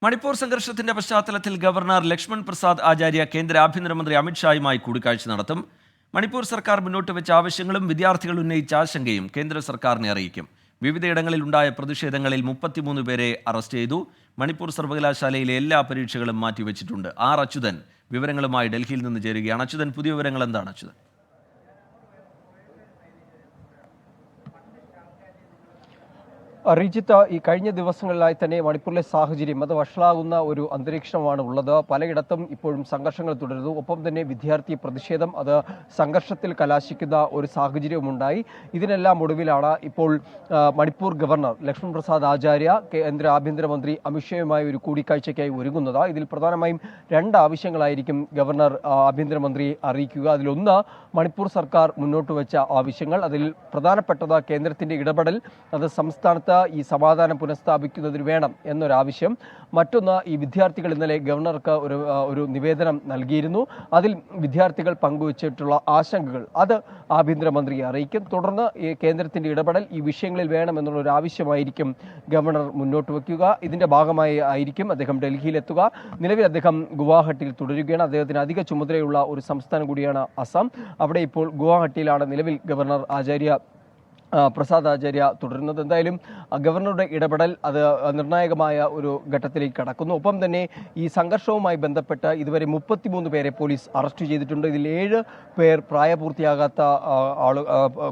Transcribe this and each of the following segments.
മണിപ്പൂർ സംഘർഷത്തിന്റെ പശ്ചാത്തലത്തിൽ ഗവർണർ ലക്ഷ്മൺ പ്രസാദ് ആചാര്യ കേന്ദ്ര ആഭ്യന്തരമന്ത്രി അമിത്ഷായുമായി കൂടിക്കാഴ്ച നടത്തും. മണിപ്പൂർ സർക്കാർ മുന്നോട്ട് വെച്ച ആവശ്യങ്ങളും വിദ്യാർത്ഥികൾ ഉന്നയിച്ച ആശങ്കയും കേന്ദ്ര സർക്കാരിനെ അറിയിക്കും. വിവിധയിടങ്ങളിൽ ഉണ്ടായ പ്രതിഷേധങ്ങളിൽ 33 പേരെ അറസ്റ്റ് ചെയ്തു. മണിപ്പൂർ സർവകലാശാലയിലെ എല്ലാ പരീക്ഷകളും മാറ്റിവെച്ചിട്ടുണ്ട്. അച്യുതൻ വിവരങ്ങളുമായി ഡൽഹിയിൽ നിന്ന് ചേരുകയാണ്. അച്യുതൻ, പുതിയ വിവരങ്ങൾ എന്താണ് അച്യുതൻ? റിജിത്ത്, ഈ കഴിഞ്ഞ ദിവസങ്ങളിലായി തന്നെ മണിപ്പൂരിലെ സാഹചര്യം അത് വഷളാകുന്ന ഒരു അന്തരീക്ഷമാണ് ഉള്ളത്. പലയിടത്തും ഇപ്പോഴും സംഘർഷങ്ങൾ തുടരുന്നു. ഒപ്പം തന്നെ വിദ്യാർത്ഥി പ്രതിഷേധം അത് സംഘർഷത്തിൽ കലാശിക്കുന്ന ഒരു സാഹചര്യവുമുണ്ടായി. ഇതിനെല്ലാം ഒടുവിലാണ് ഇപ്പോൾ മണിപ്പൂർ ഗവർണർ ലക്ഷ്മൺ പ്രസാദ് ആചാര്യ കേന്ദ്ര ആഭ്യന്തരമന്ത്രി അമിത്ഷായുമായി ഒരു കൂടിക്കാഴ്ചയ്ക്കായി ഒരുങ്ങുന്നത്. ഇതിൽ പ്രധാനമായും 2 ആവശ്യങ്ങളായിരിക്കും ഗവർണർ ആഭ്യന്തരമന്ത്രിയെ അറിയിക്കുക. അതിലൊന്ന് മണിപ്പൂർ സർക്കാർ മുന്നോട്ട് വെച്ച ആവശ്യങ്ങൾ. അതിൽ പ്രധാനപ്പെട്ടത് കേന്ദ്രത്തിന്റെ ഇടപെടൽ അത് സംസ്ഥാനത്ത് ഈ സമാധാനം പുനഃസ്ഥാപിക്കുന്നതിന് വേണം എന്നൊരാവശ്യം. മറ്റൊന്ന്, ഈ വിദ്യാർത്ഥികൾ ഇന്നലെ ഗവർണർക്ക് ഒരു നിവേദനം നൽകിയിരുന്നു. അതിൽ വിദ്യാർത്ഥികൾ പങ്കുവച്ചിട്ടുള്ള ആശങ്കകൾ അത് ആഭ്യന്തരമന്ത്രിയെ അറിയിക്കും. തുടർന്ന് ഈ കേന്ദ്രത്തിന്റെ ഇടപെടൽ ഈ വിഷയങ്ങളിൽ വേണമെന്നുള്ള ഒരു ആവശ്യമായിരിക്കും ഗവർണർ മുന്നോട്ട് വയ്ക്കുക. ഇതിന്റെ ഭാഗമായി ആയിരിക്കും അദ്ദേഹം ഡൽഹിയിലെത്തുക. നിലവിൽ അദ്ദേഹം ഗുവാഹട്ടിയിൽ തുടരുകയാണ്. അദ്ദേഹത്തിന് അധിക ചുമതലയുള്ള ഒരു സംസ്ഥാനം കൂടിയാണ് അസം. അവിടെ ഇപ്പോൾ ഗുവാഹട്ടിയിലാണ് നിലവിൽ ഗവർണർ പ്രസാദ് ആചാര്യ തുടരുന്നത്. എന്തായാലും ഗവർണറുടെ ഇടപെടൽ അത് നിർണായകമായ ഒരു ഘട്ടത്തിലേക്ക് കടക്കുന്നു. ഒപ്പം തന്നെ ഈ സംഘർഷവുമായി ബന്ധപ്പെട്ട് ഇതുവരെ 33 പേരെ പോലീസ് അറസ്റ്റ് ചെയ്തിട്ടുണ്ട്. ഇതിൽ 7 പേർ പ്രായപൂർത്തിയാകാത്ത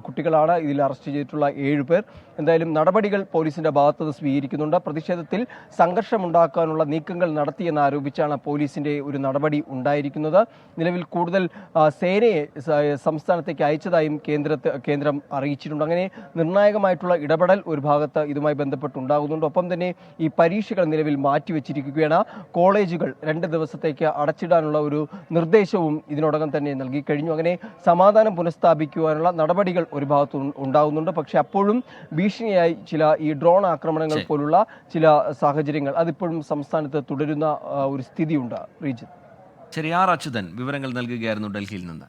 കുട്ടികളാണ്. ഇതിൽ അറസ്റ്റ് ചെയ്തിട്ടുള്ള 7 പേർ. എന്തായാലും നടപടികൾ പോലീസിന്റെ ഭാഗത്തുനിന്ന് സ്വീകരിക്കുന്നുണ്ട്. പ്രതിഷേധത്തിൽ സംഘർഷമുണ്ടാക്കാനുള്ള നീക്കങ്ങൾ നടത്തിയെന്ന് ആരോപിച്ചാണ് പോലീസിന്റെ ഒരു നടപടി ഉണ്ടായിരിക്കുന്നത്. നിലവിൽ കൂടുതൽ സേനയെ സംസ്ഥാനത്തേക്ക് അയച്ചതായും കേന്ദ്രം അറിയിച്ചിട്ടുണ്ട്. അങ്ങനെ നിർണായകമായിട്ടുള്ള ഇടപെടൽ ഒരു ഭാഗത്ത് ഇതുമായി ബന്ധപ്പെട്ടുണ്ടാകുന്നുണ്ട്. ഒപ്പം തന്നെ ഈ പരീക്ഷകൾ നിലവിൽ മാറ്റിവെച്ചിരിക്കുകയാണ്. കോളേജുകൾ 2 ദിവസത്തേക്ക് അടച്ചിടാനുള്ള ഒരു നിർദ്ദേശവും ഇതിനോടകം തന്നെ നൽകിക്കഴിഞ്ഞു. അങ്ങനെ സമാധാനം പുനഃസ്ഥാപിക്കുവാനുള്ള നടപടികൾ ഒരു ഭാഗത്ത് ഉണ്ടാകുന്നുണ്ട്. പക്ഷെ അപ്പോഴും ഭീഷണിയായി ഈ ഡ്രോൺ ആക്രമണങ്ങൾ പോലുള്ള ചില സാഹചര്യങ്ങൾ അതിപ്പോഴും സംസ്ഥാനത്ത് തുടരുന്ന ഒരു സ്ഥിതിയുണ്ട്. ശരി, അച്യുതൻ വിവരങ്ങൾ നൽകുകയായിരുന്നു ഡൽഹിയിൽ നിന്ന്.